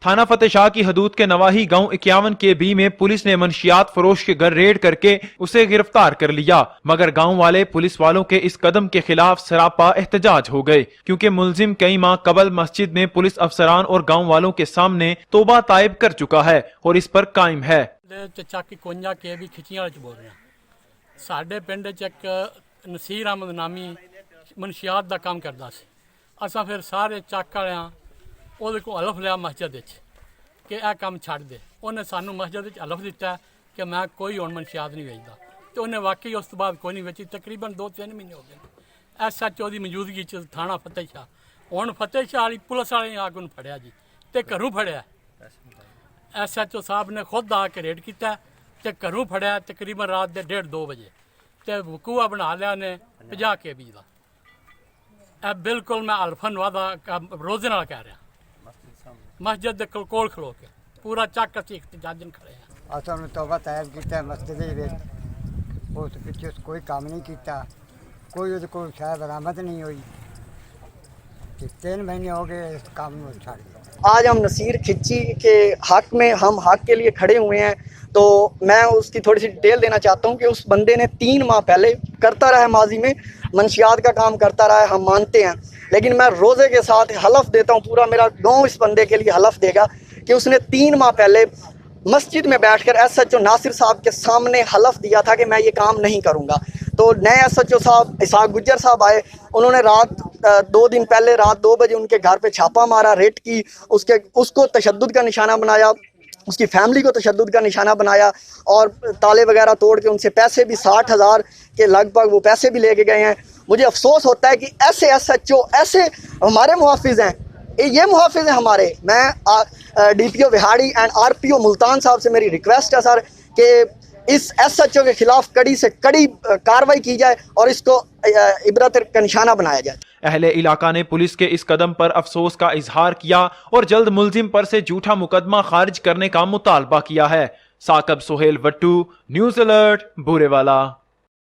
थाना फतेह शाह की हदूद के नवाही गांव 51 के बी में पुलिस ने मंशियात फरोश के घर रेड करके उसे गिरफ्तार कर लिया, मगर गांव वाले पुलिस वालों के इस कदम के खिलाफ सरापा एहतजाज हो गए, क्योंकि मुलजिम कई माह कबल मस्जिद में पुलिस अफसरान और गांव वालों के सामने तौबा ताइब कर चुका है और इस पर कायम है। साडे पिंड च एक नसीर अहमद नामी मनशियात का काम करता सी। असां फिर सारे चक वालियां ਉਹਦੇ ਕੋਲ ਹਲਫ ਲਿਆ मस्जिद कि यह काम छड़ दे। उन्हें सानू मस्जिद हलफ दिता कि मैं कोई हुण मनशियात नहीं वेचदा, तो उन्हें वाकई उस तो बाद कोई नहीं वेची। तकरीबन 2-3 महीने हो गए SHO की मौजूदगी च थाना फतेह शाह। हुण फतेह शाह वाली पुलिस वाले आग उन्हें फड़िया जी, तो घरों फड़िया। SHO साहब ने खुद आके रेड किया तो घरों फड़िया तकरीबन रात के 1:30-2 बजे, तो वकूआ बना लिया ने 50 KB का। बिल्कुल मैं हल्फन वादा रोजे नाल कह रहा। मस्जिद के कोल खलो के पूरा चक असी एहतजाजन खड़े हैं। असां तौबा तायब किया मस्जिद उस पिछे कोई काम नहीं किया, कोई उहदे कोल शै बरामद नहीं हुई। 3 महीने हो गए इस काम को छड़ दिया। आज हम नसीर खिच्ची के हक में हम हक के लिए खड़े हुए हैं, तो मैं उसकी थोड़ी सी डिटेल देना चाहता हूं कि उस बंदे ने 3 माह पहले करता रहा है, माजी में मंशियात का काम करता रहा है, हम मानते हैं, लेकिन मैं रोज़े के साथ हलफ देता हूं, पूरा मेरा गांव इस बंदे के लिए हलफ देगा कि उसने 3 माह पहले मस्जिद में बैठकर SHO नासिर साहब के सामने हलफ दिया था कि मैं ये काम नहीं करूंगा। तो नए SHO साहब इसाक गुज्जर साहब आए, उन्होंने रात 2 दिन पहले रात 2 बजे उनके घर पे छापा मारा, रेड की, उसको तशद्दुद का निशाना बनाया, उसकी फैमिली को तशद्दुद का निशाना बनाया और ताले वगैरह तोड़ के उनसे पैसे भी 60,000 के लगभग वो पैसे भी लेके गए हैं। मुझे अफसोस होता है कि ऐसे SHO ऐसे हमारे मुहाफिज हैं, ये मुहाफिज हैं हमारे। मैं DPO Vehari and RPO Multan साहब से मेरी रिक्वेस्ट है सर कि इस SHO के खिलाफ कड़ी से कड़ी कार्रवाई की जाए और इसको इबरत का निशाना बनाया जाए। अहले इलाका ने पुलिस के इस कदम पर अफसोस का इजहार किया और जल्द मुलजिम पर से झूठा मुकदमा खारिज करने का मुतालबा किया है। Saqib Sohail Wattoo, news alert, Burewala.